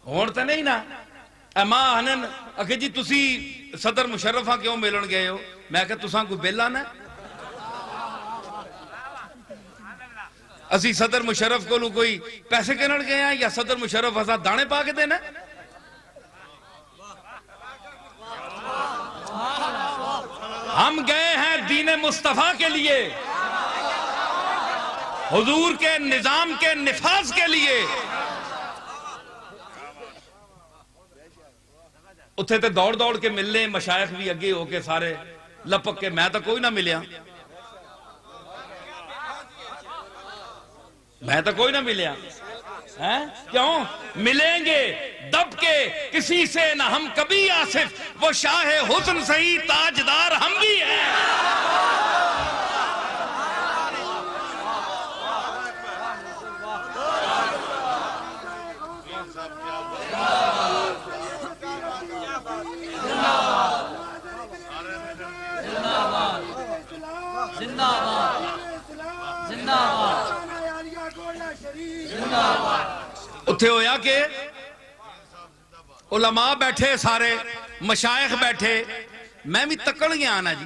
ہون تے نہیں نا ماں آنن کہ جی تسی صدر مشرفہ کیوں ملن گئے ہو؟ میں کہ تساں کوئی بل آنا اسی صدر مشرف کو کوئی پیسے کنڑ گئے ہیں یا صدر مشرف اسا دانے پا کے دینا؟ ہم گئے ہیں دین مصطفیٰ کے لیے، حضور کے نظام کے نفاذ کے لیے۔ اتھے تے دوڑ دوڑ کے ملنے مشائخ بھی اگے ہو کے سارے لپک کے، میں تو کوئی نہ ملیا، میں تو کوئی نہ ملیا۔ کیوں ملیں گے دب کے کسی سے نہ ہم کبھی آصف، وہ شاہ حسن سہی تاجدار ہم بھی ہیں۔ اتھے ہویا کہ علماء بیٹھے سارے مشائخ بیٹھے، میں بھی تکڑ گیا آنا جی،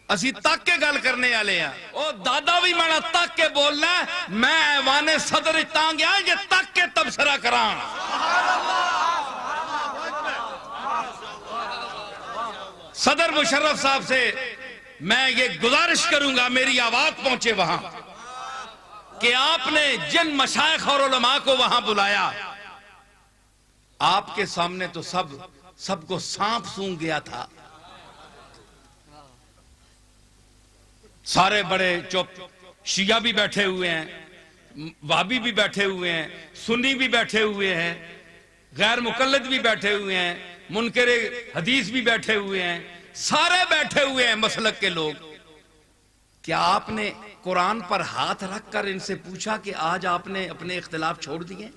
اسی تک کے گل کرنے آلے ہیں، او دادا بھی میں تک کے بولنا ہے، میں ایوان صدر اتاں گیا یہ تک کے تبصرہ کران۔ صدر مشرف صاحب سے میں یہ گزارش کروں گا، میری آواز پہنچے وہاں، کہ آپ نے جن مشائخ اور علماء کو وہاں بلایا، آپ کے سامنے تو سب کو سانپ سونگ گیا تھا، سارے بڑے چپ، شیعہ بھی بیٹھے ہوئے ہیں، وہابی بھی بیٹھے ہوئے ہیں، سنی بھی بیٹھے ہوئے ہیں، غیر مقلد بھی بیٹھے ہوئے ہیں، منکر حدیث بھی بیٹھے ہوئے ہیں، سارے بیٹھے ہوئے ہیں مسلک کے لوگ۔ کیا آپ نے قرآن پر ہاتھ رکھ کر ان سے پوچھا کہ آج آپ نے اپنے اختلاف چھوڑ دیے؟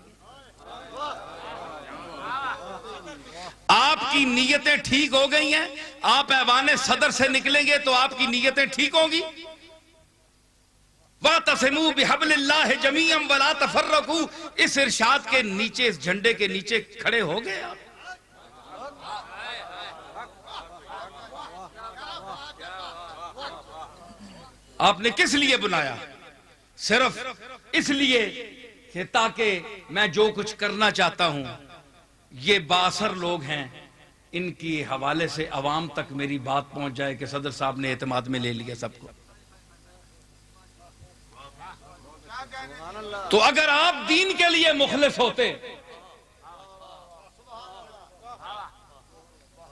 آپ کی نیتیں ٹھیک ہو گئی ہیں؟ آپ ایوان صدر سے نکلیں گے تو آپ کی نیتیں ٹھیک ہوں گی؟ وَاعْتَصِمُوا بِحَبْلِ اللَّهِ جَمِيعًا وَلَا تَفَرَّقُوا، اس ارشاد کے نیچے، اس جھنڈے کے نیچے کھڑے ہو گئے آپ۔ آپ نے کس لیے بنایا؟ صرف اس لیے کہ تاکہ میں جو کچھ کرنا چاہتا ہوں یہ بااثر لوگ ہیں، ان کی حوالے سے عوام تک میری بات پہنچ جائے کہ صدر صاحب نے اعتماد میں لے لیا سب کو۔ تو اگر آپ دین کے لیے مخلص ہوتے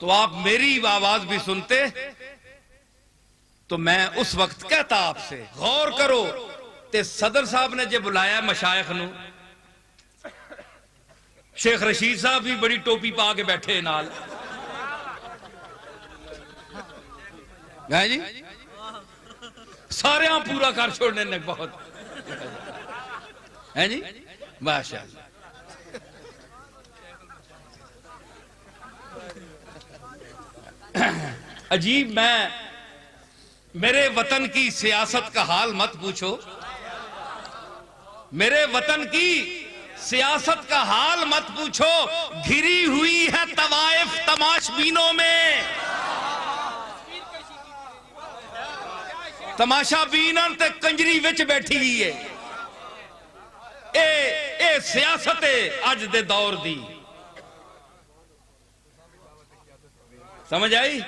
تو آپ میری آواز بھی سنتے، تو میں اس وقت کہتا آپ سے غور کرو، تے صدر صاحب نے جب بلایا مشائخ نو، شیخ رشید صاحب بھی بڑی ٹوپی پا کے بیٹھے نال، جی سارے ہاں پورا کر چھوڑنے نے بہت ہے جی، ماشاءاللہ۔ عجیب، میرے وطن کی سیاست کا حال مت پوچھو، میرے وطن کی سیاست کا حال مت پوچھو، گھری ہوئی ہے طوائف تماش بینوں میں، تماشا بینن تے کنجری وچ بیٹھی ہوئی ہے، اے سیاست اج دے دور دی، سمجھ آئی؟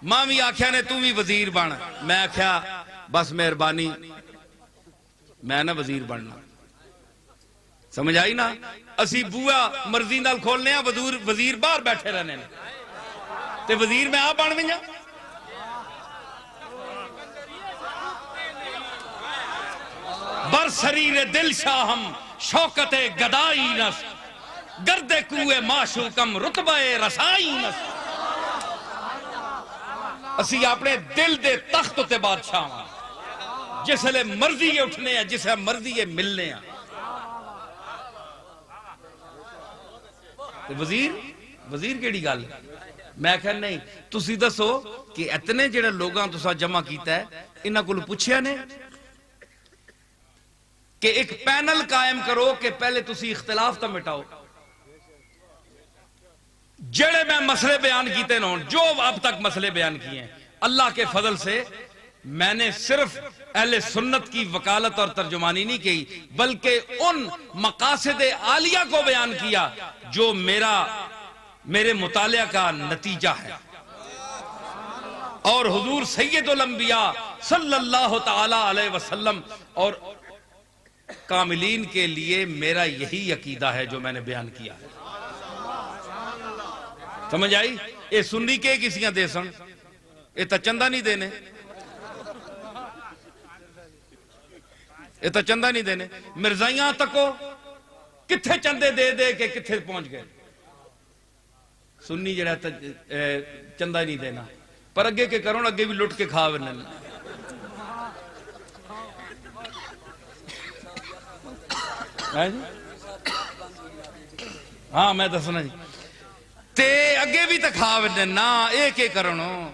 ماں بھی آکھیا نے تو بھی وزیر بن، میں آکھیا بس مہربانی میں نہ وزیر بننا، سمجھ آئی نا؟ اسی بویا مرضی نال کھولنے ہیں، وزیر باہر بیٹھے رہنے نے، تے وزیر میں آپ بن گیا۔ برسریر دل شاہم شوکت گدائی نس، گرد کوئے معشوقم رتبہ رسائی نس، اسی اپنے دل دے تخت تے بادشاہ ہاں، جس لئے مرضی یہ اٹھنے ہیں، جسے مرضی یہ ملنے ہیں۔ وزیر کیڑی گل؟ میں کہا نہیں، تسی دسو کہ اتنے جڑے لوگاں تسا جمع کیتا ہے، انہاں کول پوچھیا نے کہ ایک پینل قائم کرو کہ پہلے تسی اختلاف تا مٹاؤ، جڑے میں مسئلے بیان کیتے نہ جو اب تک مسئلے بیان کیے ہیں، اللہ کے فضل سے میں نے صرف اہل سنت کی وکالت اور ترجمانی نہیں کی، بلکہ ان مقاصد عالیہ کو بیان کیا جو میرے مطالعہ کا نتیجہ ہے، اور حضور سید الانبیاء صلی اللہ تعالی علیہ وسلم اور کاملین کے لیے میرا یہی عقیدہ ہے جو میں نے بیان کیا ہے۔ سمجھ آئی؟ اے سنی کے کسیاں دے سن، اے تا چندہ نہیں دینے، اے تا چندہ نہیں دینے، مرزائیاں تکو کتھے چندے دے دے کے کتھے پہنچ گئے، سنی جڑا چندہ نہیں دینا، پر اگے کے کرون اگے بھی لٹ کے کھا ورنن۔ ہاں میں دسنا جی تے اگے بھی تکھا ورنن نا، ایک ایک کرنو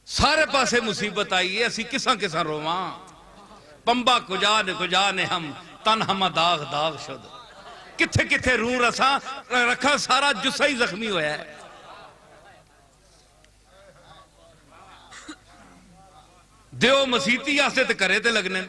سارے پاسے مصیبت آئی ہے، اسی کساں کساں رواں، پمبا کجا نے ہم تن ہم داغ داغ شد، کتھے کتھے رو رساں رکھا، سارا جسہ ہی زخمی ہویا ہے۔ دیو مسیتی آسے تے کرے تے لگنے،